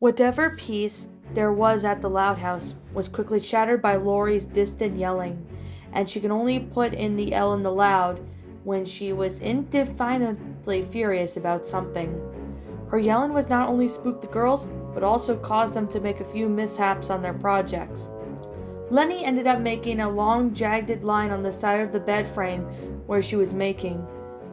Whatever peace there was at the loud house was quickly shattered by Lori's distant yelling, and she could only put in the L in the loud when she was indefinably furious about something. Her yelling was not only spooked the girls, but also caused them to make a few mishaps on their projects. Lenny ended up making a long, jagged line on the side of the bed frame where she was making.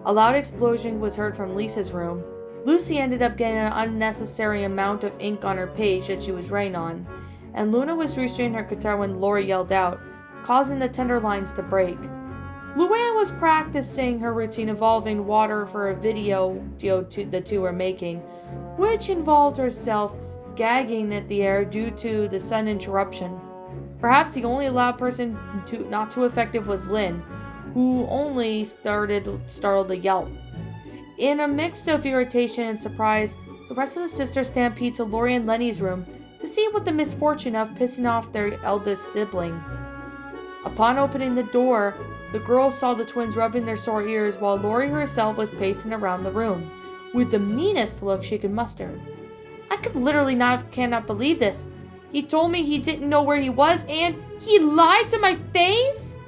A loud explosion was heard from Lisa's room. Lucy ended up getting an unnecessary amount of ink on her page that she was writing on, and Luna was restraining her guitar when Lori yelled out, causing the tender lines to break. Luann was practicing her routine involving water for a video the two were making, which involved herself gagging at the air due to the sudden interruption. Perhaps the only loud person not too effective was Lynn, who only startled a yelp. In a mix of irritation and surprise, the rest of the sisters stampede to Lori and Lenny's room to see what the misfortune of pissing off their eldest sibling. Upon opening the door, the girls saw the twins rubbing their sore ears while Lori herself was pacing around the room, with the meanest look she could muster. I cannot believe this. He told me he didn't know where he was and he lied to my face?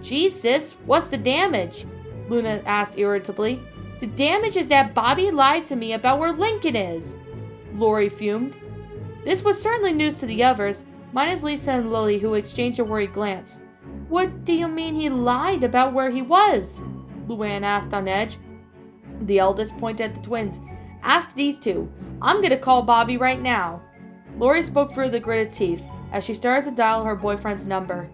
Geez, sis, what's the damage? Luna asked irritably. The damage is that Bobby lied to me about where Lincoln is. Lori fumed. This was certainly news to the others, minus Lisa and Lily, who exchanged a worried glance. What do you mean he lied about where he was? Luann asked on edge. The eldest pointed at the twins. Ask these two. I'm gonna call Bobby right now. Lori spoke through the gritted teeth as she started to dial her boyfriend's number.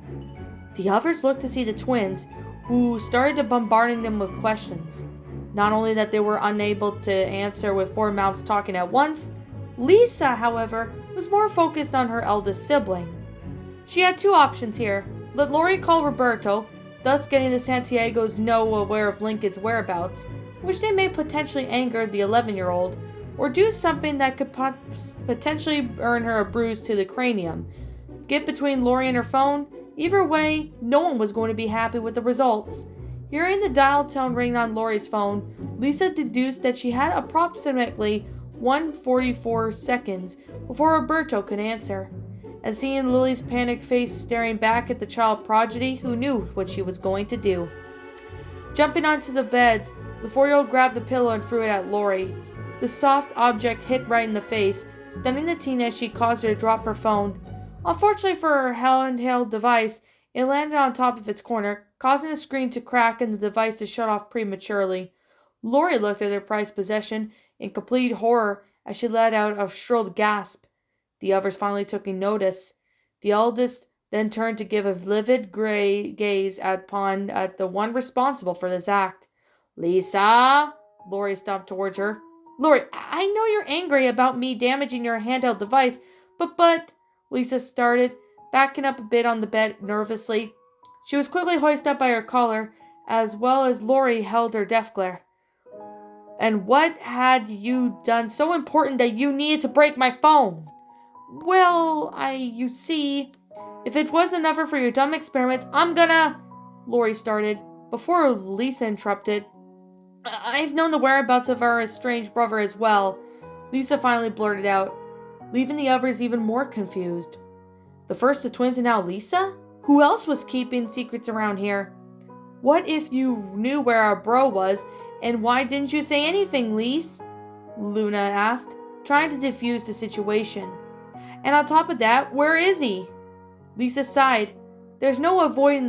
The others looked to see the twins, who started bombarding them with questions. Not only that they were unable to answer with four mouths talking at once, Lisa, however, was more focused on her eldest sibling. She had two options here. Let Lori call Roberto, thus getting the Santiagos aware of Lincoln's whereabouts, which they may potentially anger the 11-year-old, or do something that could potentially earn her a bruise to the cranium. Get between Lori and her phone. Either way, no one was going to be happy with the results. Hearing the dial tone ring on Lori's phone, Lisa deduced that she had approximately 144 seconds before Roberto could answer. And seeing Lily's panicked face staring back at the child prodigy, who knew what she was going to do. Jumping onto the beds, the 4-year-old grabbed the pillow and threw it at Lori. The soft object hit right in the face, stunning the teen as she caused her to drop her phone. Unfortunately for her handheld device, it landed on top of its corner, causing the screen to crack and the device to shut off prematurely. Lori looked at her prized possession in complete horror as she let out a shrill gasp. The others finally took notice. The eldest then turned to give a livid gray gaze at the one responsible for this act. Lisa! Lori stomped towards her. Lori, I know you're angry about me damaging your handheld device, but... Lisa started, backing up a bit on the bed nervously. She was quickly hoisted up by her collar, as well as Lori held her death glare. And what had you done so important that you needed to break my phone? Well, you see, if it wasn't enough for your dumb experiments, I'm gonna... Lori started, before Lisa interrupted. I've known the whereabouts of our estranged brother as well, Lisa finally blurted out, leaving the others even more confused. The first of twins and now Lisa? Who else was keeping secrets around here? What if you knew where our bro was, and why didn't you say anything, Lise? Luna asked, trying to defuse the situation. And on top of that, where is he? Lisa sighed. There's no avoiding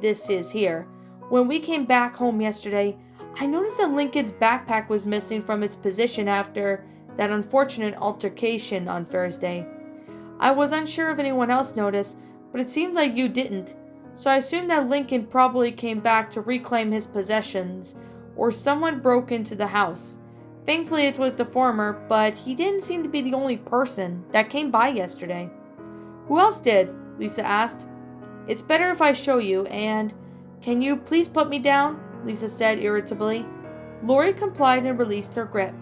this is here. When we came back home yesterday, I noticed that Lincoln's backpack was missing from its position after that unfortunate altercation on Thursday. I was unsure if anyone else noticed, but it seemed like you didn't, so I assumed that Lincoln probably came back to reclaim his possessions, or someone broke into the house. Thankfully it was the former, but he didn't seem to be the only person that came by yesterday. Who else did? Lisa asked. It's better if I show you, and... Can you please put me down? Lisa said irritably. Lori complied and released her grip.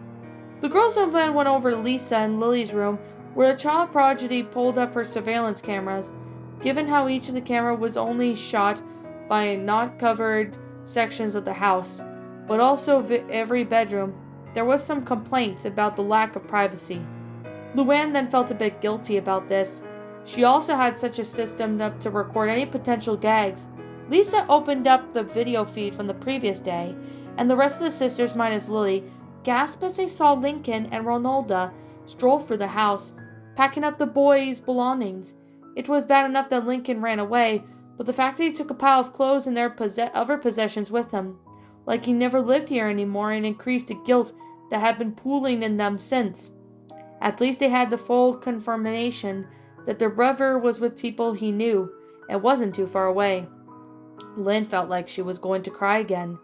The girls then went over to Lisa and Lily's room, where the child prodigy pulled up her surveillance cameras. Given how each of the camera was only shot by not covered sections of the house, but also every bedroom, there was some complaints about the lack of privacy. Luann then felt a bit guilty about this. She also had such a system up to record any potential gags. Lisa opened up the video feed from the previous day, and the rest of the sisters, minus Lily, gasped as they saw Lincoln and Ronalda stroll through the house, packing up the boys' belongings. It was bad enough that Lincoln ran away, but the fact that he took a pile of clothes and their other possessions with him, like he never lived here anymore, and increased the guilt that had been pooling in them since. At least they had the full confirmation that their brother was with people he knew and wasn't too far away. Lynn felt like she was going to cry again.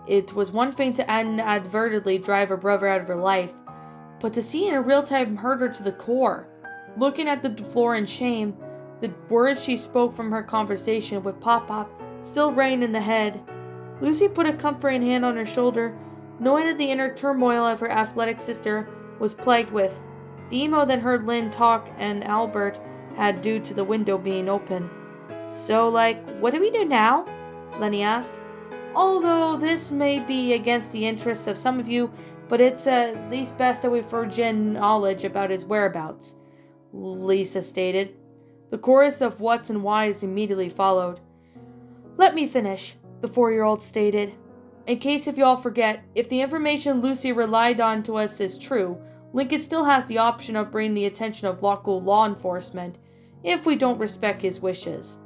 It was one thing to inadvertently drive her brother out of her life, but to see in a real time hurt her to the core. Looking at the floor in shame, the words she spoke from her conversation with Pop-Pop still rang in the head. Lucy put a comforting hand on her shoulder, knowing that the inner turmoil of her athletic sister was plagued with. The emo then heard Lynn talk and Albert had due to the window being open. "So, what do we do now?" Lenny asked. "Although this may be against the interests of some of you, but it's at least best that we forgin knowledge about his whereabouts," Lisa stated. The chorus of whats and whys immediately followed. "Let me finish," the 4-year-old stated. "In case if you all forget, if the information Lucy relied on to us is true, Lincoln still has the option of bringing the attention of local law enforcement if we don't respect his wishes.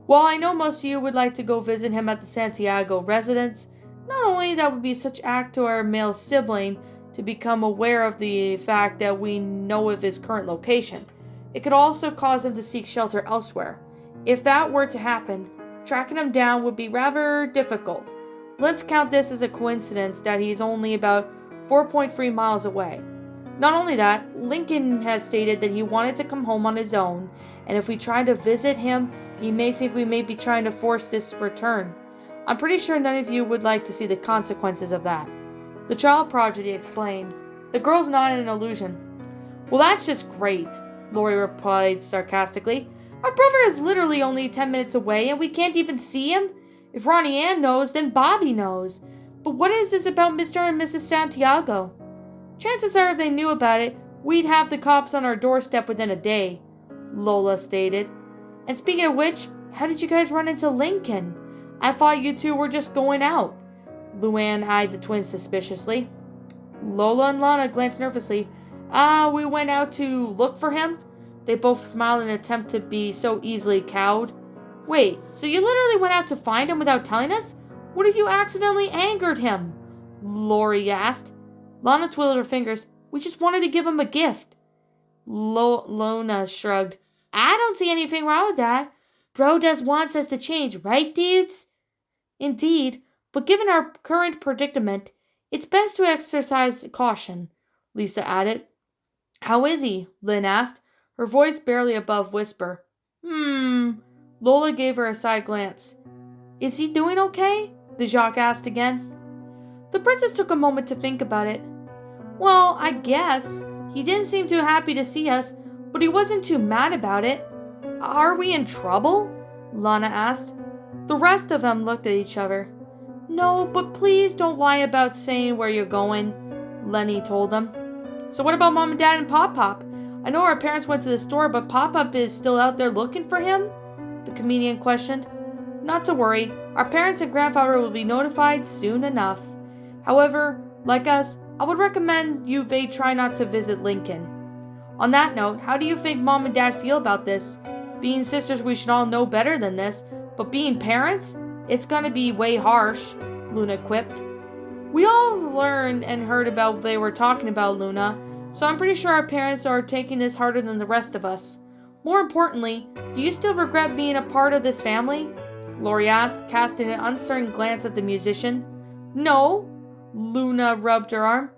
While I know most of you would like to go visit him at the Santiago residence, not only that would be such act to our male sibling to become aware of the fact that we know of his current location, it could also cause him to seek shelter elsewhere. If that were to happen, tracking him down would be rather difficult. Let's count this as a coincidence that he's only about 4.3 miles away. Not only that, Lincoln has stated that he wanted to come home on his own, and if we try to visit him, he may think we may be trying to force this return. I'm pretty sure none of you would like to see the consequences of that," the child prodigy explained. The girls nodded in illusion. "Well, that's just great," Lori replied sarcastically. "Our brother is literally only 10 minutes away, and we can't even see him. If Ronnie Anne knows, then Bobby knows. But what is this about Mr. and Mrs. Santiago? Chances are if they knew about it, we'd have the cops on our doorstep within a day," Lola stated. "And speaking of which, how did you guys run into Lincoln? I thought you two were just going out." Luann eyed the twins suspiciously. Lola and Lana glanced nervously. We went out to look for him." They both smiled in an attempt to be so easily cowed. "Wait, so you literally went out to find him without telling us? What if you accidentally angered him?" Lori asked. Lana twiddled her fingers. "We just wanted to give him a gift." Lona shrugged. "I don't see anything wrong with that. Bro does wants us to change, right, dudes?" "Indeed, but given our current predicament, it's best to exercise caution," Lisa added. "How is he?" Lynn asked, her voice barely above whisper. Lola gave her a side glance. "Is he doing okay?" the Jacques asked again. The princess took a moment to think about it. "Well, I guess. He didn't seem too happy to see us, but he wasn't too mad about it." "Are we in trouble?" Lana asked. The rest of them looked at each other. "No, but please don't lie about saying where you're going," Lenny told them. "So what about Mom and Dad and Pop-Pop? I know our parents went to the store, but Pop-Pop is still out there looking for him?" the comedian questioned. "Not to worry. Our parents and grandfather will be notified soon enough. However, like us, I would recommend they try not to visit Lincoln. On that note, how do you think Mom and Dad feel about this? Being sisters, we should all know better than this, but being parents, it's gonna be way harsh," Luna quipped. "We all learned and heard about what they were talking about, Luna, so I'm pretty sure our parents are taking this harder than the rest of us. More importantly, do you still regret being a part of this family?" Lori asked, casting an uncertain glance at the musician. "No," Luna rubbed her arm.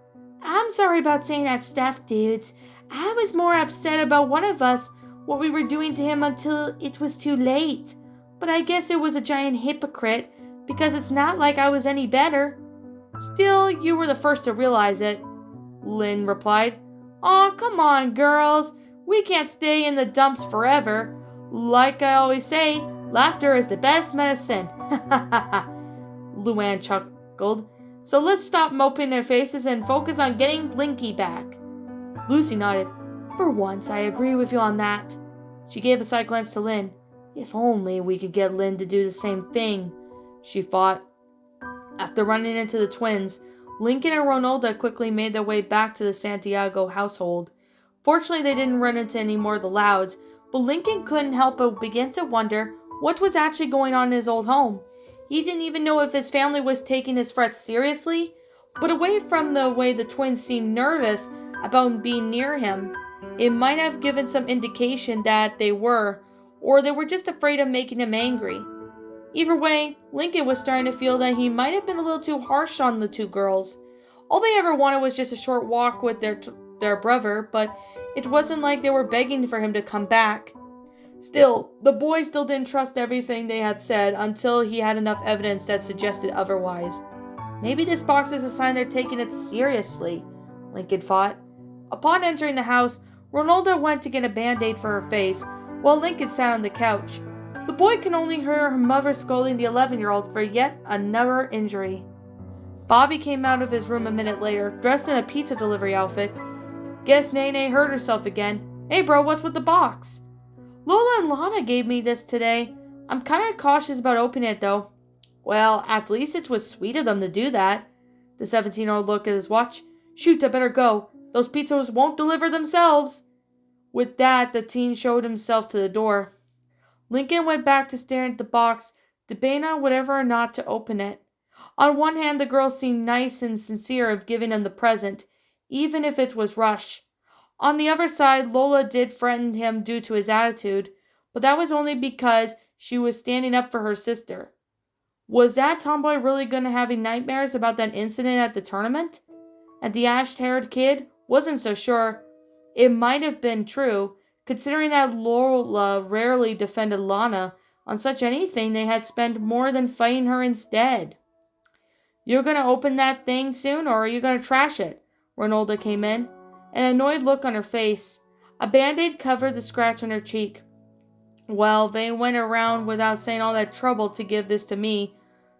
"I'm sorry about saying that stuff, dudes. I was more upset about one of us, what we were doing to him until it was too late. But I guess it was a giant hypocrite, because it's not like I was any better." "Still, you were the first to realize it," Lynn replied. "Aw, come on, girls. We can't stay in the dumps forever. Like I always say, laughter is the best medicine." Luann chuckled. "So let's stop moping their faces and focus on getting Blinky back." Lucy nodded. For once, I agree with you on that. She gave a side glance to Lynn. If only we could get Lynn to do the same thing, she thought. After running into the twins, Lincoln and Ronaldo quickly made their way back to the Santiago household. Fortunately, they didn't run into any more of the Louds, but Lincoln couldn't help but begin to wonder what was actually going on in his old home. He didn't even know if his family was taking his threats seriously, but away from the way the twins seemed nervous about being near him, it might have given some indication that they were, or they were just afraid of making him angry. Either way, Lincoln was starting to feel that he might have been a little too harsh on the two girls. All they ever wanted was just a short walk with their brother, but it wasn't like they were begging for him to come back. Still, the boys still didn't trust everything they had said until he had enough evidence that suggested otherwise. Maybe this box is a sign they're taking it seriously, Lincoln thought. Upon entering the house, Ronaldo went to get a band-aid for her face, while Lincoln sat on the couch. The boy could only hear her mother scolding the 11-year-old for yet another injury. Bobby came out of his room a minute later, dressed in a pizza delivery outfit. Guess Nene hurt herself again. Hey bro, what's with the box? Lola and Lana gave me this today. I'm kind of cautious about opening it though. Well, at least it was sweet of them to do that. The 17-year-old looked at his watch. Shoot, I better go. Those pizzas won't deliver themselves. With that, the teen showed himself to the door. Lincoln went back to staring at the box, debating on whether or not to open it. On one hand, the girl seemed nice and sincere of giving him the present, even if it was rushed. On the other side, Lola did threaten him due to his attitude, but that was only because she was standing up for her sister. Was that tomboy really going to have nightmares about that incident at the tournament? And the ash-haired kid wasn't so sure. It might have been true, considering that Lola rarely defended Lana on such anything they had spent more than fighting her instead. You're going to open that thing soon, or are you going to trash it? Ronaldo came in, an annoyed look on her face. A band-aid covered the scratch on her cheek. Well, they went around without saying all that trouble to give this to me,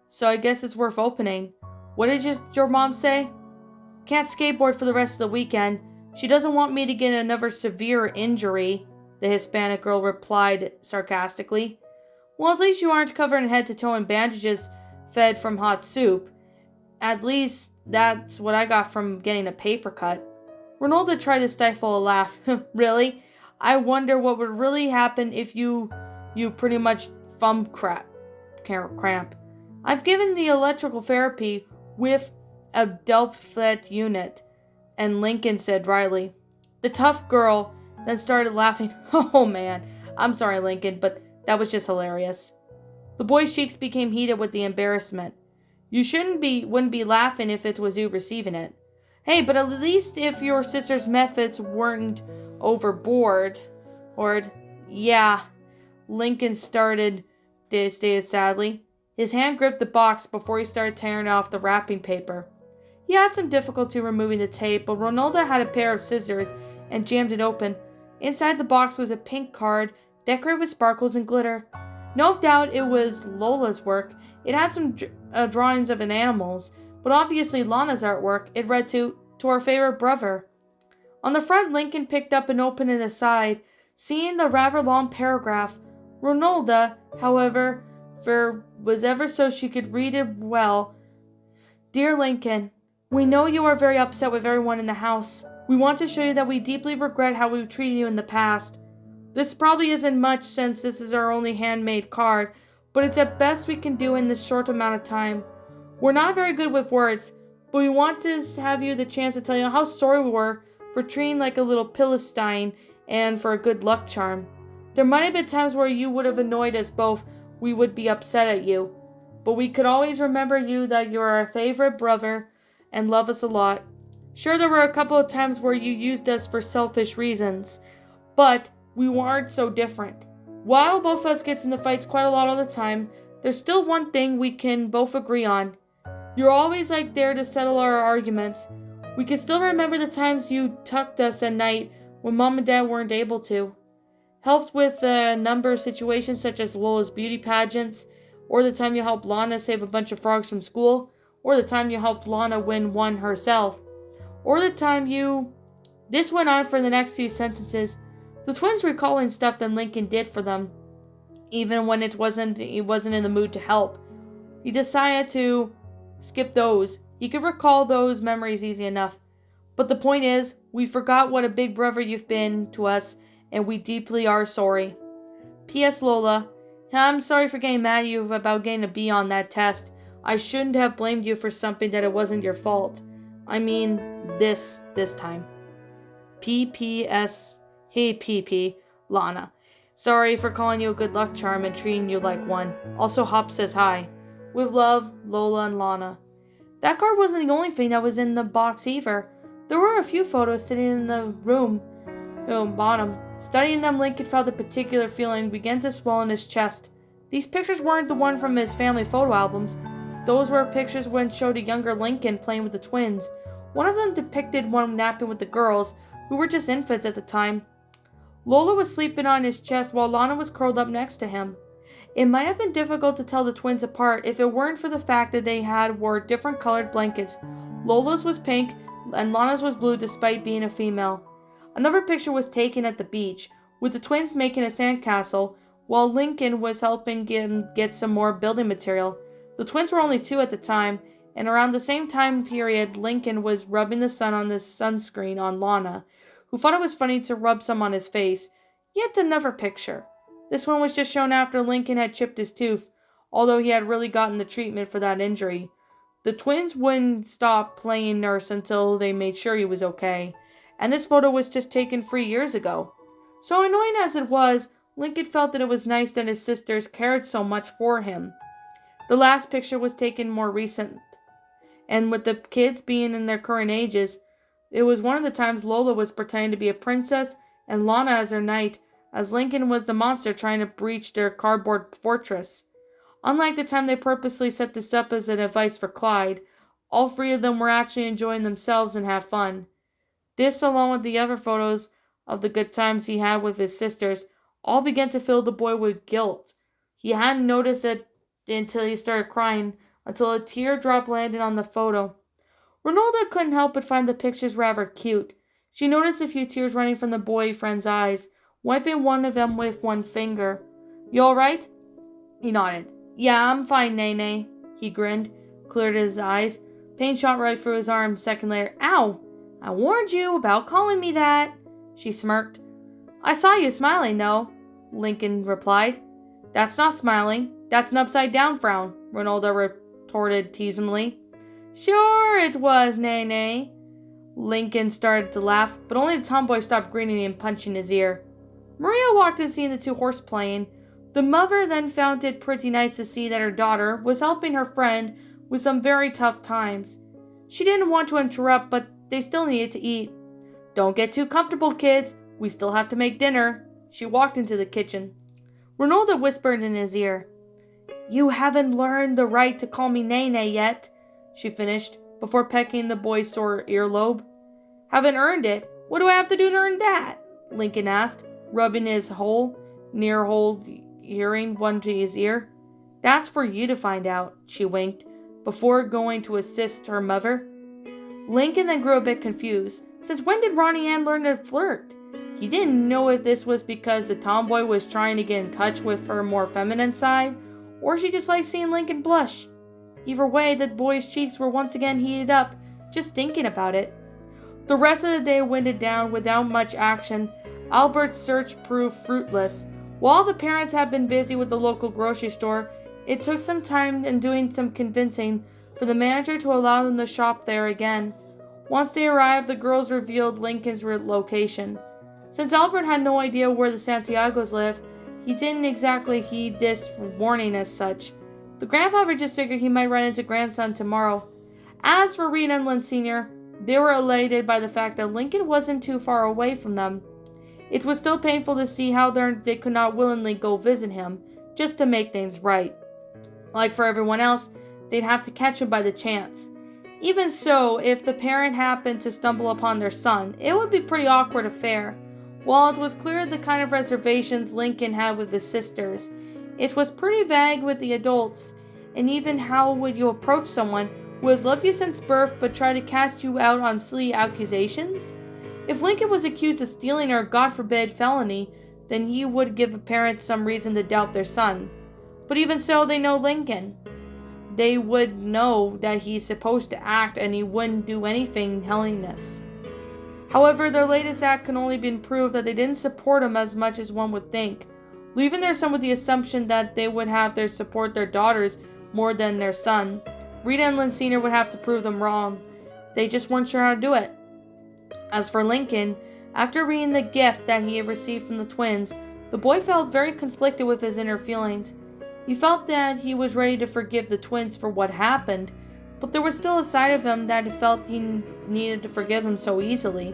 so I guess it's worth opening. What did your mom say? Can't skateboard for the rest of the weekend. She doesn't want me to get another severe injury, the Hispanic girl replied sarcastically. Well, at least you aren't covered in head to toe in bandages fed from hot soup. At least that's what I got from getting a paper cut. Ronaldo tried to stifle a laugh. Really? I wonder what would really happen if you pretty much thumb cramp. I've given the electrical therapy with a Delphi unit, and Lincoln said dryly. The tough girl then started laughing. Oh man, I'm sorry Lincoln, but that was just hilarious. The boy's cheeks became heated with the embarrassment. You wouldn't be laughing if it was you receiving it. Hey, but at least if your sister's methods weren't overboard. Yeah, Lincoln stated sadly. His hand gripped the box before he started tearing off the wrapping paper. He had some difficulty removing the tape, but Ronaldo had a pair of scissors and jammed it open. Inside the box was a pink card decorated with sparkles and glitter. No doubt it was Lola's work. It had some drawings of animals, but obviously Lana's artwork. It read to our favorite brother. On the front, Lincoln picked up and opened it aside, seeing the rather long paragraph. Ronaldo, however, was ever so she could read it well. Dear Lincoln, we know you are very upset with everyone in the house. We want to show you that we deeply regret how we've treated you in the past. This probably isn't much since this is our only handmade card, but it's the best we can do in this short amount of time. We're not very good with words, but we want to have you the chance to tell you how sorry we were for treating like a little Philistine and for a good luck charm. There might have been times where you would have annoyed us both. We would be upset at you, but we could always remember you that you're our favorite brother and love us a lot. Sure, there were a couple of times where you used us for selfish reasons, but we weren't so different. While both of us gets into fights quite a lot all the time, there's still one thing we can both agree on. You're always there to settle our arguments. We can still remember the times you tucked us at night when Mom and Dad weren't able to. Helped with a number of situations such as Lola's beauty pageants, or the time you helped Lana save a bunch of frogs from school, or the time you helped Lana win one herself, or the time you This went on for the next few sentences, the twins recalling stuff that Lincoln did for them, even when he wasn't in the mood to help. He decided to skip those. He could recall those memories easy enough. But the point is, we forgot what a big brother you've been to us, and we deeply are sorry. P.S. Lola, I'm sorry for getting mad at you about getting a B on that test. I shouldn't have blamed you for something that it wasn't your fault. I mean, this time. P.P.S. Hey, P.P. Lana. Sorry for calling you a good luck charm and treating you like one. Also, Hop says hi. With love, Lola and Lana. That card wasn't the only thing that was in the box either. There were a few photos sitting in the room bottom. Studying them, Lincoln felt a particular feeling begin to swell in his chest. These pictures weren't the one from his family photo albums. Those were pictures when showed a younger Lincoln playing with the twins. One of them depicted one napping with the girls, who were just infants at the time. Lola was sleeping on his chest while Lana was curled up next to him. It might have been difficult to tell the twins apart if it weren't for the fact that they wore different colored blankets. Lola's was pink and Lana's was blue despite being a female. Another picture was taken at the beach, with the twins making a sandcastle, while Lincoln was helping get some more building material. The twins were only 2 at the time, and around the same time period, Lincoln was rubbing the sun on the sunscreen on Lana, who thought it was funny to rub some on his face. Yet another picture. This one was just shown after Lincoln had chipped his tooth, although he had really gotten the treatment for that injury. The twins wouldn't stop playing nurse until they made sure he was okay, and this photo was just taken 3 years ago. So annoying as it was, Lincoln felt that it was nice that his sisters cared so much for him. The last picture was taken more recent, and with the kids being in their current ages, it was one of the times Lola was pretending to be a princess and Lana as her knight, as Lincoln was the monster trying to breach their cardboard fortress. Unlike the time they purposely set this up as an advice for Clyde, all 3 of them were actually enjoying themselves and have fun. This, along with the other photos of the good times he had with his sisters, all began to fill the boy with guilt. He hadn't noticed it until he started crying, until a teardrop landed on the photo. Ronaldo couldn't help but find the pictures rather cute. She noticed a few tears running from the boyfriend's eyes, wiping one of them with one finger. You alright? He nodded. Yeah, I'm fine, Nene. He grinned, cleared his eyes. Pain shot right through his arm. Second later, ow! I warned you about calling me that. She smirked. I saw you smiling, though, Lincoln replied. That's not smiling. That's an upside-down frown, Ronaldo retorted teasingly. Sure it was, Nene. Lincoln started to laugh, but only the tomboy stopped grinning and punching his ear. Maria walked in seeing the 2 horse playing. The mother then found it pretty nice to see that her daughter was helping her friend with some very tough times. She didn't want to interrupt, but they still needed to eat. Don't get too comfortable, kids. We still have to make dinner. She walked into the kitchen. Ronaldo whispered in his ear. You haven't learned the right to call me Nene yet, she finished, before pecking the boy's sore earlobe. Haven't earned it? What do I have to do to earn that? Lincoln asked, rubbing his hearing one to his ear. That's for you to find out, she winked, before going to assist her mother. Lincoln then grew a bit confused. Since when did Ronnie Anne learn to flirt? He didn't know if this was because the tomboy was trying to get in touch with her more feminine side, or she just liked seeing Lincoln blush. Either way, the boy's cheeks were once again heated up, just thinking about it. The rest of the day winded down without much action. Albert's search proved fruitless. While the parents had been busy with the local grocery store, it took some time and doing some convincing for the manager to allow them to shop there again. Once they arrived, the girls revealed Lincoln's location. Since Albert had no idea where the Santiagos lived, he didn't exactly heed this warning as such. The grandfather just figured he might run into grandson tomorrow. As for Reed and Lynn Sr., they were elated by the fact that Lincoln wasn't too far away from them. It was still painful to see how they could not willingly go visit him, just to make things right. Like for everyone else, they'd have to catch him by the chance. Even so, if the parent happened to stumble upon their son, it would be a pretty awkward affair. While it was clear the kind of reservations Lincoln had with his sisters, it was pretty vague with the adults, and even how would you approach someone who has loved you since birth but try to cast you out on silly accusations? If Lincoln was accused of stealing or, God forbid, felony, then he would give a parent some reason to doubt their son. But even so, they know Lincoln. They would know that he's supposed to act and he wouldn't do anything heinous. However, their latest act can only be proof that they didn't support him as much as one would think, leaving their son with the assumption that they would have their support their daughters more than their son. Rita and Lynn Sr. would have to prove them wrong. They just weren't sure how to do it. As for Lincoln, after reading the gift that he had received from the twins, the boy felt very conflicted with his inner feelings. He felt that he was ready to forgive the twins for what happened, but there was still a side of him that he felt he needed to forgive them so easily.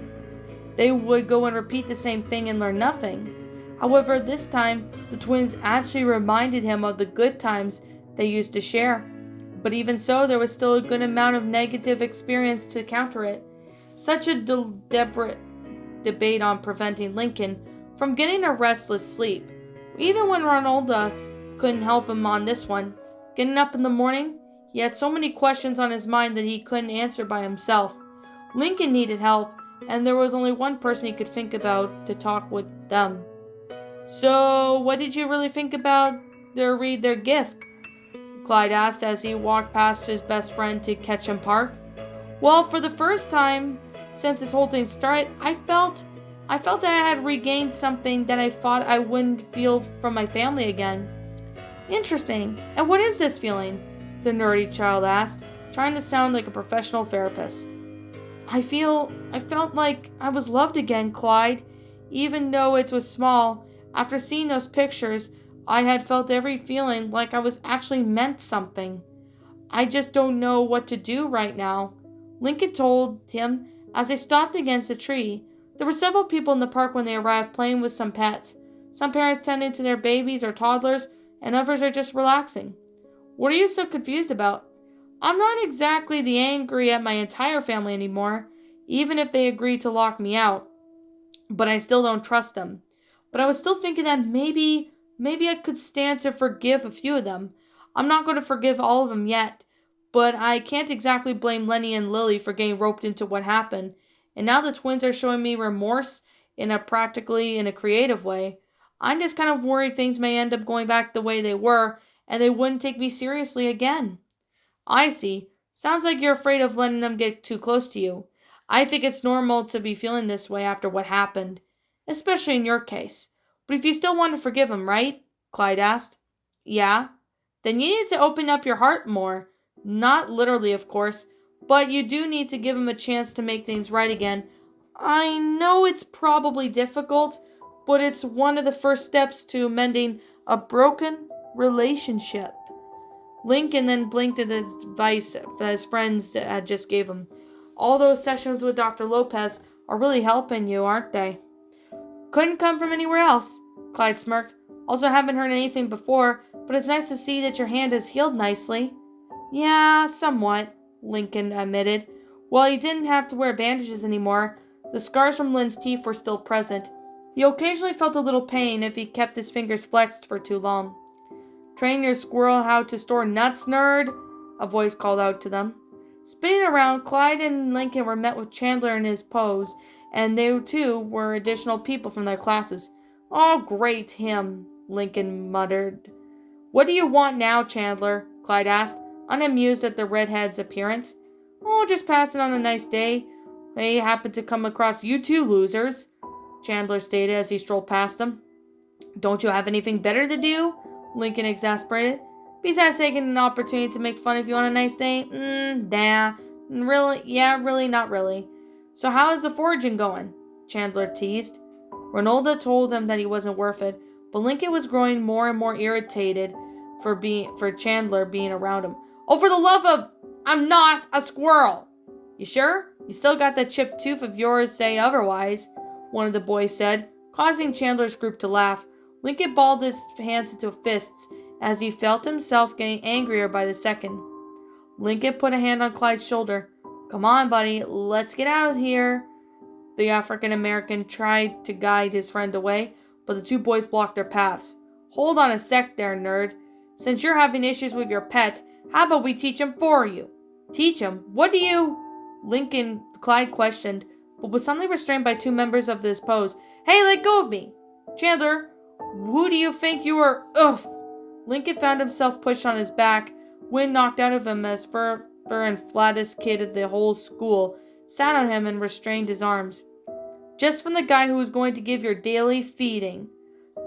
They would go and repeat the same thing and learn nothing. However, this time, the twins actually reminded him of the good times they used to share. But even so, there was still a good amount of negative experience to counter it. Such a deliberate debate on preventing Lincoln from getting a restless sleep. Even when Ronaldo couldn't help him on this one. Getting up in the morning, he had so many questions on his mind that he couldn't answer by himself. Lincoln needed help, and there was only one person he could think about to talk with them. "So, what did you really think about their gift?" Clyde asked as he walked past his best friend to Ketchum Park. "Well, for the first time since this whole thing started, I felt that I had regained something that I thought I wouldn't feel from my family again." "Interesting. And what is this feeling?" the nerdy child asked, trying to sound like a professional therapist. I felt like I was loved again, Clyde. Even though it was small, after seeing those pictures, I had felt every feeling like I was actually meant something. I just don't know what to do right now," Lincoln told him as they stopped against a tree. There were several people in the park when they arrived, playing with some pets. Some parents tending to their babies or toddlers, and others are just relaxing. "What are you so confused about?" "I'm not exactly the angry at my entire family anymore, even if they agreed to lock me out. But I still don't trust them. But I was still thinking that maybe I could stand to forgive a few of them. I'm not going to forgive all of them yet, but I can't exactly blame Lenny and Lily for getting roped into what happened. And now the twins are showing me remorse in a creative way. I'm just kind of worried things may end up going back the way they were, and they wouldn't take me seriously again." "I see. Sounds like you're afraid of letting them get too close to you. I think it's normal to be feeling this way after what happened, especially in your case. But if you still want to forgive him, right?" Clyde asked. "Yeah. Then you need to open up your heart more. Not literally, of course, but you do need to give him a chance to make things right again. I know it's probably difficult, but it's one of the first steps to mending a broken relationship." Lincoln then blinked at the advice that his friends had just gave him. "All those sessions with Dr. Lopez are really helping you, aren't they?" "Couldn't come from anywhere else," Clyde smirked. "Also haven't heard anything before, but it's nice to see that your hand has healed nicely." "Yeah, somewhat," Lincoln admitted. While he didn't have to wear bandages anymore, the scars from Lynn's teeth were still present. He occasionally felt a little pain if he kept his fingers flexed for too long. "Train your squirrel how to store nuts, nerd," a voice called out to them. Spinning around, Clyde and Lincoln were met with Chandler in his pose, and they too were additional people from their classes. "Oh, great, him," Lincoln muttered. "What do you want now, Chandler?" Clyde asked, unamused at the redhead's appearance. "Oh, just passing on a nice day. I happened to come across you two losers," Chandler stated as he strolled past them. "Don't you have anything better to do?" Lincoln exasperated. "Besides taking an opportunity to make fun of you on a nice day? Nah. Really? Yeah, really, not really. So how is the foraging going?" Chandler teased. Ronaldo told him that he wasn't worth it, but Lincoln was growing more and more irritated for Chandler being around him. "Oh, for the love of... I'm not a squirrel!" "You sure? You still got that chipped tooth of yours, say otherwise," one of the boys said, causing Chandler's group to laugh. Lincoln balled his hands into fists as he felt himself getting angrier by the second. Lincoln put a hand on Clyde's shoulder. "Come on, buddy, let's get out of here." The African-American tried to guide his friend away, but the two boys blocked their paths. "Hold on a sec there, nerd. Since you're having issues with your pet, how about we teach him for you?" "Teach him? What do you..." Clyde questioned, but was suddenly restrained by two members of this pose. Hey, let go of me! Chandler, who do you think you are? Ugh! Lincoln found himself pushed on his back, wind knocked out of him as fur and flattest kid of the whole school sat on him and restrained his arms. Just from the guy who was going to give your daily feeding.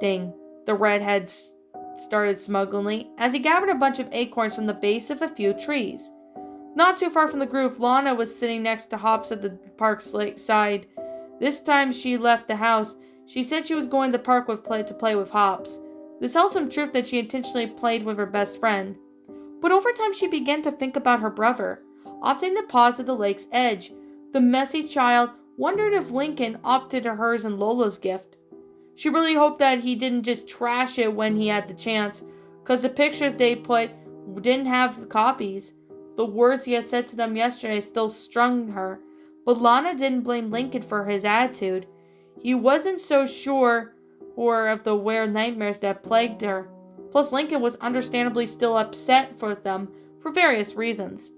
Ding, the redhead started smugglingly as he gathered a bunch of acorns from the base of a few trees. Not too far from the group, Lana was sitting next to Hops at the park's side. This time she left the house, she said she was going to the park to play with Hops. This held some truth that she intentionally played with her best friend. But over time she began to think about her brother. Often the pause at the lake's edge, the messy child wondered if Lincoln opted to hers and Lola's gift. She really hoped that he didn't just trash it when he had the chance, because the pictures they put didn't have copies. The words he had said to them yesterday still stung her, but Lana didn't blame Lincoln for his attitude. He wasn't so sure of the weird nightmares that plagued her. Plus, Lincoln was understandably still upset for them for various reasons.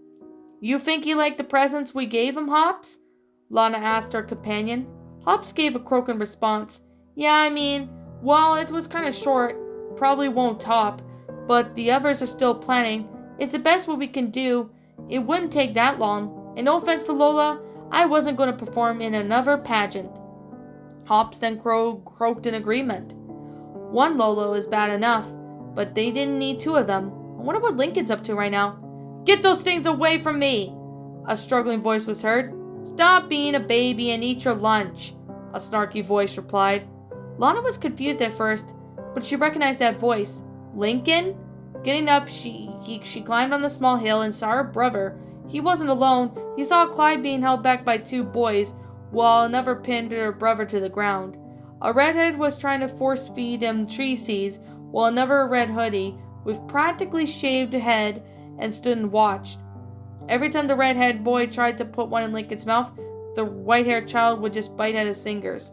You think he liked the presents we gave him, Hops? Lana asked her companion. Hops gave a croaking response. Yeah, well, it was kind of short. Probably won't top, but the others are still planning. It's the best what we can do. It wouldn't take that long. And no offense to Lola, I wasn't going to perform in another pageant. Hops then croaked in agreement. One Lola is bad enough, but they didn't need two of them. I wonder what Lincoln's up to right now. Get those things away from me! A struggling voice was heard. Stop being a baby and eat your lunch, a snarky voice replied. Lana was confused at first, but she recognized that voice. Lincoln? Getting up, she climbed on the small hill and saw her brother. He wasn't alone. He saw Clyde being held back by two boys, while another pinned her brother to the ground. A redhead was trying to force feed him tree seeds, while another red hoodie, with practically shaved head, and stood and watched. Every time the redhead boy tried to put one in Lincoln's mouth, the white-haired child would just bite at his fingers.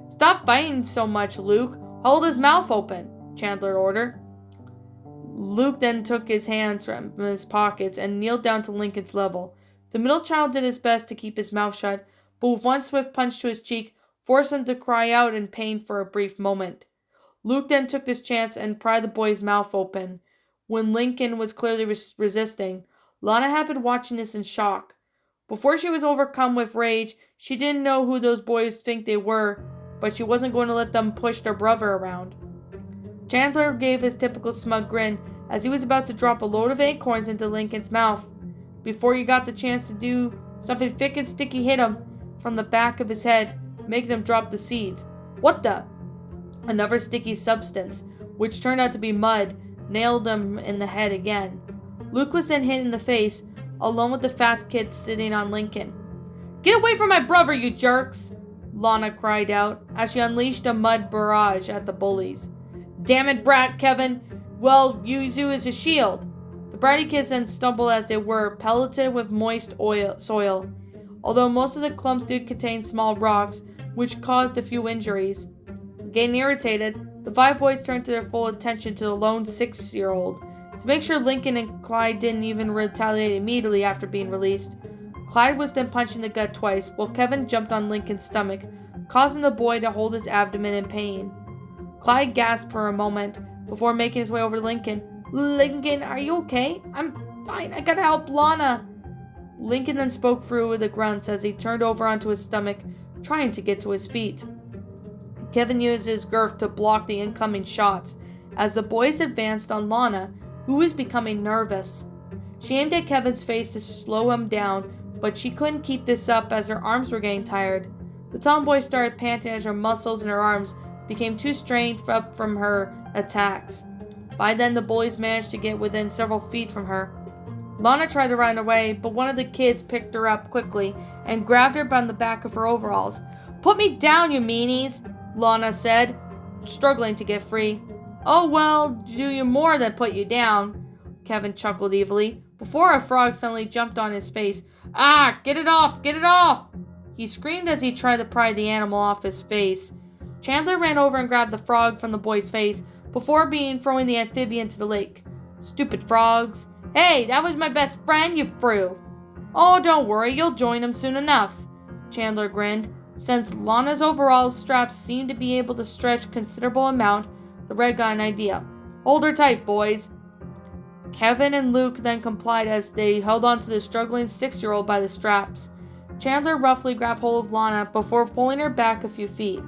Stop biting so much, Luke. Hold his mouth open, Chandler ordered. Luke then took his hands from his pockets and kneeled down to Lincoln's level. The middle child did his best to keep his mouth shut, but with one swift punch to his cheek, forced him to cry out in pain for a brief moment. Luke then took this chance and pried the boy's mouth open. When Lincoln was clearly resisting, Lana had been watching this in shock. Before she was overcome with rage, she didn't know who those boys think they were, but she wasn't going to let them push their brother around. Chandler gave his typical smug grin as he was about to drop a load of acorns into Lincoln's mouth. Before he got the chance to do, something thick and sticky hit him from the back of his head, making him drop the seeds. What the? Another sticky substance, which turned out to be mud, nailed him in the head again. Luke was then hit in the face, along with the fat kid sitting on Lincoln. Get away from my brother, you jerks! Lana cried out as she unleashed a mud barrage at the bullies. Damn it, brat, Kevin! Well, use you as a shield. The bratty kids then stumbled as they were, pelleted with moist soil. Although most of the clumps did contain small rocks, which caused a few injuries. Getting irritated, the five boys turned their full attention to the lone 6-year-old. To make sure Lincoln and Clyde didn't even retaliate immediately after being released, Clyde was then punched in the gut twice, while Kevin jumped on Lincoln's stomach, causing the boy to hold his abdomen in pain. Clyde gasped for a moment before making his way over to Lincoln. Lincoln, are you okay? I'm fine. I gotta help Lana. Lincoln then spoke through with a grunt as he turned over onto his stomach, trying to get to his feet. Kevin used his girth to block the incoming shots as the boys advanced on Lana, who was becoming nervous. She aimed at Kevin's face to slow him down, but she couldn't keep this up as her arms were getting tired. The tomboy started panting as her muscles in her arms became too strained up from her attacks. By then, the bullies managed to get within several feet from her. Lana tried to run away, but one of the kids picked her up quickly and grabbed her by the back of her overalls. Put me down, you meanies, Lana said, struggling to get free. Oh, well, do you more than put you down, Kevin chuckled evilly, before a frog suddenly jumped on his face. Ah, get it off, get it off! He screamed as he tried to pry the animal off his face. Chandler ran over and grabbed the frog from the boy's face before throwing the amphibian to the lake. Stupid frogs. Hey, that was my best friend, you frew. Oh, don't worry, you'll join him soon enough. Chandler grinned. Since Lana's overall straps seemed to be able to stretch a considerable amount, the Red got an idea. Hold her tight, boys. Kevin and Luke then complied as they held on to the struggling 6-year-old by the straps. Chandler roughly grabbed hold of Lana before pulling her back a few feet.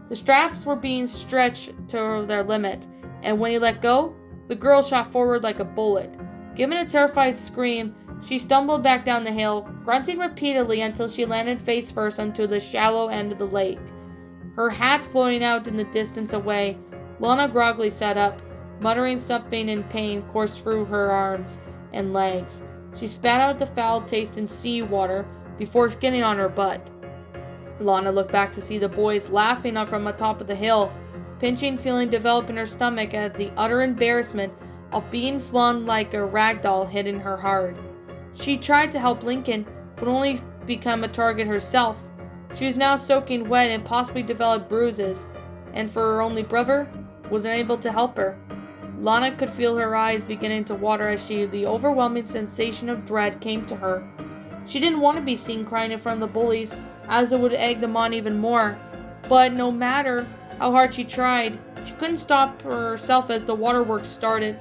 The straps were being stretched to their limit, and when he let go, the girl shot forward like a bullet. Giving a terrified scream, she stumbled back down the hill, grunting repeatedly until she landed face first onto the shallow end of the lake. Her hat floating out in the distance away, Lana groggily sat up, muttering something in pain coursed through her arms and legs. She spat out the foul-tasting sea-water before getting on her butt. Lana looked back to see the boys laughing up from the top of the hill. Pinching feeling developed in her stomach at the utter embarrassment of being flung like a rag doll hitting her hard. She tried to help Lincoln, but only become a target herself. She was now soaking wet and possibly developed bruises, and for her only brother, was unable to help her. Lana could feel her eyes beginning to water as the overwhelming sensation of dread came to her. She didn't want to be seen crying in front of the bullies, as it would egg them on even more. But no matter how hard she tried, she couldn't stop herself as the waterworks started.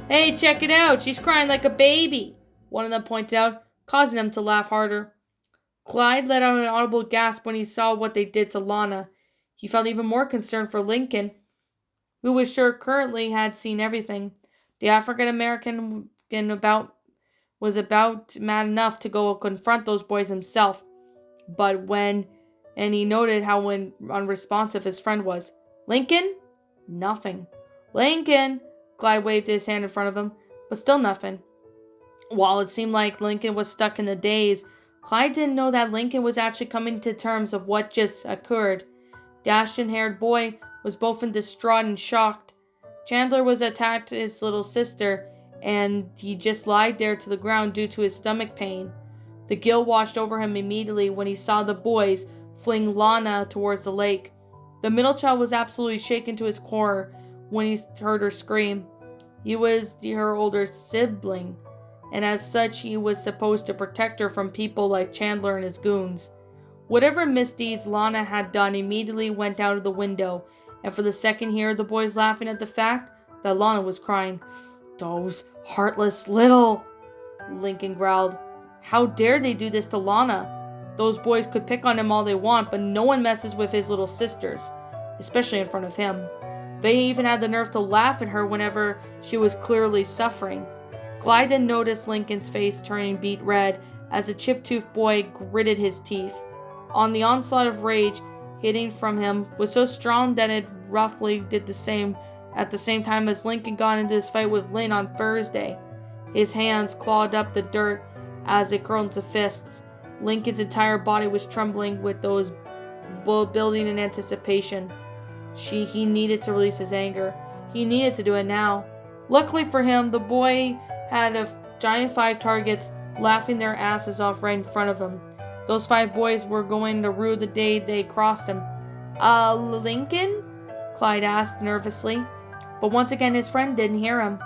"Hey, check it out! She's crying like a baby!" one of them pointed out, causing them to laugh harder. Clyde let out an audible gasp when he saw what they did to Lana. He felt even more concerned for Lincoln, who was sure currently had seen everything. The African-American was about mad enough to go confront those boys himself. But he noted how unresponsive his friend was. "Lincoln?" Nothing. "Lincoln!" Clyde waved his hand in front of him, but still nothing. While it seemed like Lincoln was stuck in a daze, Clyde didn't know that Lincoln was actually coming to terms of what just occurred. The ashen-haired boy was both in distraught and shocked. Chandler was attacked his little sister, and he just lied there to the ground due to his stomach pain. The guilt washed over him immediately when he saw the boys fling Lana towards the lake. The middle child was absolutely shaken to his core when he heard her scream. He was her older sibling, and as such he was supposed to protect her from people like Chandler and his goons. Whatever misdeeds Lana had done immediately went out of the window, and for the second he heard the boys laughing at the fact that Lana was crying. "Those heartless little..." Lincoln growled. How dare they do this to Lana? Those boys could pick on him all they want, but no one messes with his little sisters, especially in front of him. They even had the nerve to laugh at her whenever she was clearly suffering. Clyde then noticed Lincoln's face turning beet red as the chip-toothed boy gritted his teeth. On the onslaught of rage hitting from him was so strong that it roughly did the same at the same time as Lincoln got into his fight with Lynn on Thursday. His hands clawed up the dirt as it curled into fists. Lincoln's entire body was trembling with those building in anticipation. He needed to release his anger. He needed to do it now. Luckily for him, the boy had a giant 5 targets laughing their asses off right in front of him. Those 5 boys were going to rue the day they crossed him. Lincoln?" Clyde asked nervously. But once again his friend didn't hear him.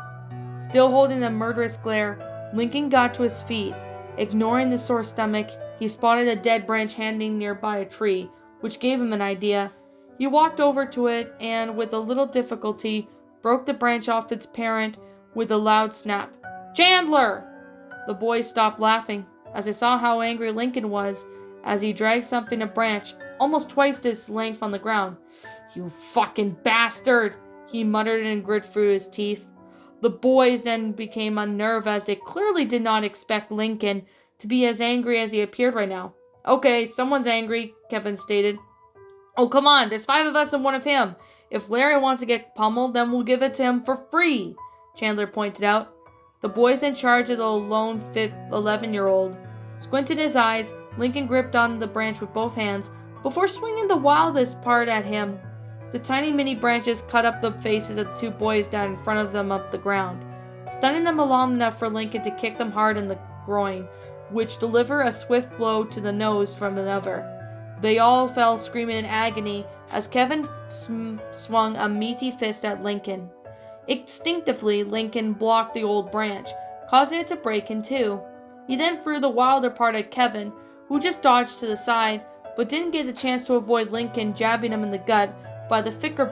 Still holding the murderous glare, Lincoln got to his feet. Ignoring the sore stomach, he spotted a dead branch hanging nearby a tree, which gave him an idea. He walked over to it and, with a little difficulty, broke the branch off its parent with a loud snap. "Chandler!" The boys stopped laughing as they saw how angry Lincoln was as he dragged something a branch almost twice its length on the ground. "You fucking bastard!" he muttered and grit through his teeth. The boys then became unnerved as they clearly did not expect Lincoln to be as angry as he appeared right now. "Okay, someone's angry," Kevin stated. "Oh, come on, there's 5 of us and 1 of him. If Larry wants to get pummeled, then we'll give it to him for free," Chandler pointed out. The boys in charge of the lone 11-year-old. Squinting his eyes, Lincoln gripped on the branch with both hands before swinging the wildest part at him. The tiny mini branches cut up the faces of the 2 boys down in front of them up the ground, stunning them long enough for Lincoln to kick them hard in the groin, which delivered a swift blow to the nose from another. They all fell screaming in agony as Kevin swung a meaty fist at Lincoln. Instinctively, Lincoln blocked the old branch, causing it to break in 2. He then threw the wilder part at Kevin, who just dodged to the side, but didn't get the chance to avoid Lincoln jabbing him in the gut by the thicker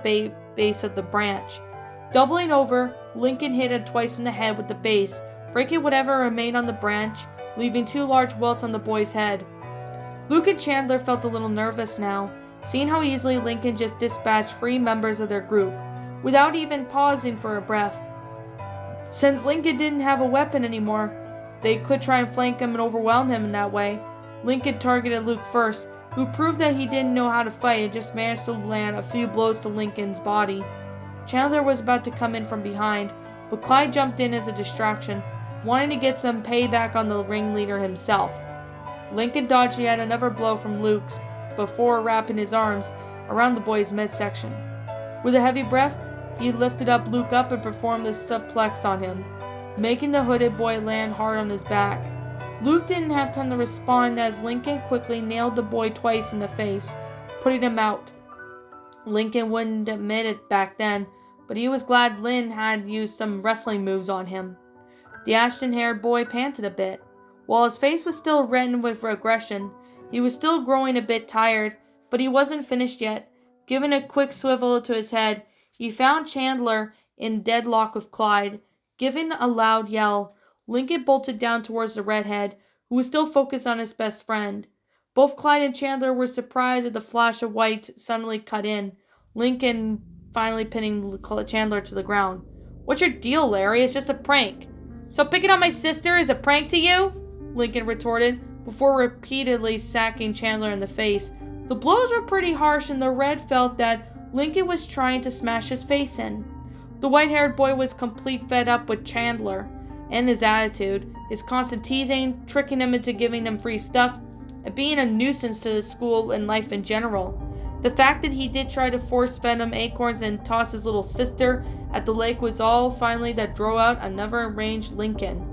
base of the branch. Doubling over, Lincoln hit him twice in the head with the base, breaking whatever remained on the branch, leaving 2 large welts on the boy's head. Luke and Chandler felt a little nervous now, seeing how easily Lincoln just dispatched 3 members of their group, without even pausing for a breath. Since Lincoln didn't have a weapon anymore, they could try and flank him and overwhelm him in that way. Lincoln targeted Luke first, who proved that he didn't know how to fight and just managed to land a few blows to Lincoln's body. Chandler was about to come in from behind, but Clyde jumped in as a distraction, wanting to get some payback on the ringleader himself. Lincoln dodged yet another blow from Luke's before wrapping his arms around the boy's midsection. With a heavy breath, he lifted Luke up and performed a suplex on him, making the hooded boy land hard on his back. Luke didn't have time to respond as Lincoln quickly nailed the boy twice in the face, putting him out. Lincoln wouldn't admit it back then, but he was glad Lynn had used some wrestling moves on him. The ashen-haired boy panted a bit. While his face was still reddened with aggression, he was still growing a bit tired, but he wasn't finished yet. Giving a quick swivel to his head, he found Chandler in deadlock with Clyde. Giving a loud yell, Lincoln bolted down towards the redhead, who was still focused on his best friend. Both Clyde and Chandler were surprised at the flash of white suddenly cut in, Lincoln finally pinning Chandler to the ground. "What's your deal, Larry? It's just a prank." "So picking on my sister is a prank to you?" Lincoln retorted, before repeatedly sacking Chandler in the face. The blows were pretty harsh, and the red felt that Lincoln was trying to smash his face in. The white-haired boy was complete fed up with Chandler and his attitude, his constant teasing, tricking him into giving him free stuff, and being a nuisance to the school and life in general. The fact that he did try to force-fed him acorns and toss his little sister at the lake was all finally that drove out another enraged Lincoln.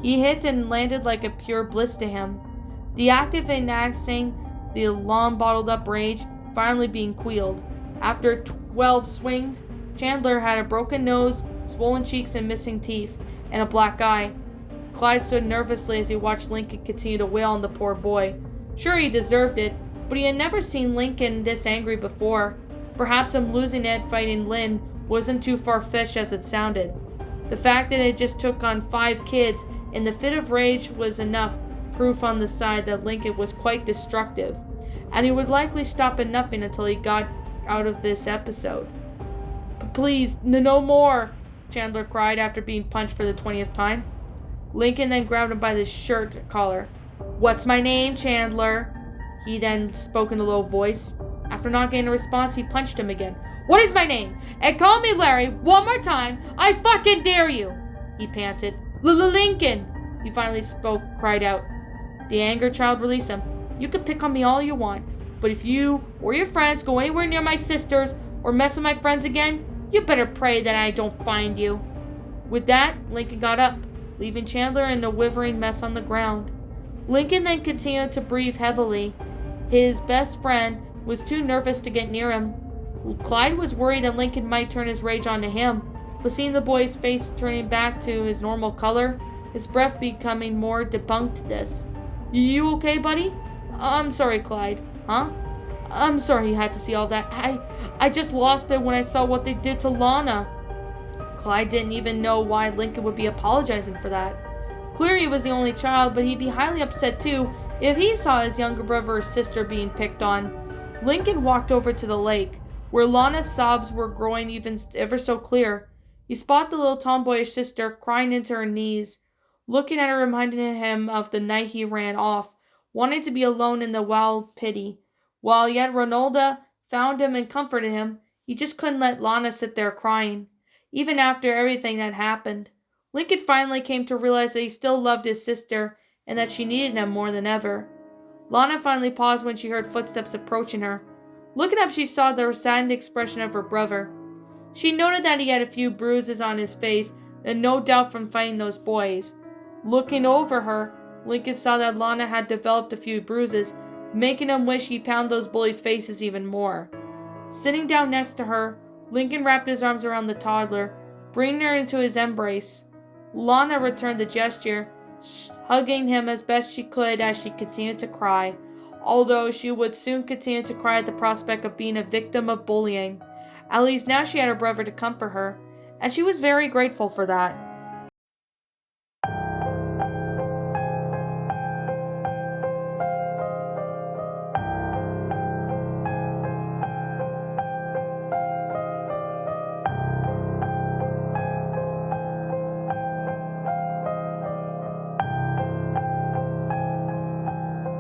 He hit and landed like a pure bliss to him. The active enacting the long bottled-up rage finally being quelled. After 12 swings, Chandler had a broken nose, swollen cheeks and missing teeth, and a black eye. Clyde stood nervously as he watched Lincoln continue to wail on the poor boy. Sure, he deserved it, but he had never seen Lincoln this angry before. Perhaps him losing it fighting Lynn wasn't too far-fetched as it sounded. The fact that it just took on 5 kids in the fit of rage was enough proof on the side that Lincoln was quite destructive, and he would likely stop at nothing until he got out of this episode. "Please, no more," Chandler cried after being punched for the 20th time. Lincoln then grabbed him by the shirt collar. "What's my name, Chandler?" He then spoke in a low voice. After not getting a response, he punched him again. "What is my name? And call me Larry one more time. I fucking dare you," he panted. "Lincoln," he finally cried out. The anger child released him. "You can pick on me all you want, but if you or your friends go anywhere near my sisters or mess with my friends again, you better pray that I don't find you." With that, Lincoln got up, leaving Chandler in a withering mess on the ground. Lincoln then continued to breathe heavily. His best friend was too nervous to get near him. Clyde was worried that Lincoln might turn his rage onto him, but seeing the boy's face turning back to his normal color, his breath becoming more debunked this. You okay, buddy?" "I'm sorry, Clyde." "Huh?" "I'm sorry you had to see all that. I just lost it when I saw what they did to Lana." Clyde didn't even know why Lincoln would be apologizing for that. Clearly he was the only child, but he'd be highly upset too if he saw his younger brother or sister being picked on. Lincoln walked over to the lake, where Lana's sobs were growing even ever so clear. He spotted the little tomboyish sister crying into her knees. Looking at her reminded him of the night he ran off, wanting to be alone in the wild pity. While yet Ronalda found him and comforted him, he just couldn't let Lana sit there crying, even after everything that happened. Lincoln finally came to realize that he still loved his sister and that she needed him more than ever. Lana finally paused when she heard footsteps approaching her. Looking up, she saw the saddened expression of her brother. She noted that he had a few bruises on his face, and no doubt from fighting those boys. Looking over her, Lincoln saw that Lana had developed a few bruises, making him wish he'd pound those bullies' faces even more. Sitting down next to her, Lincoln wrapped his arms around the toddler, bringing her into his embrace. Lana returned the gesture, hugging him as best she could as she continued to cry. although she would soon continue to cry at the prospect of being a victim of bullying. At least now she had her brother to comfort her, and she was very grateful for that.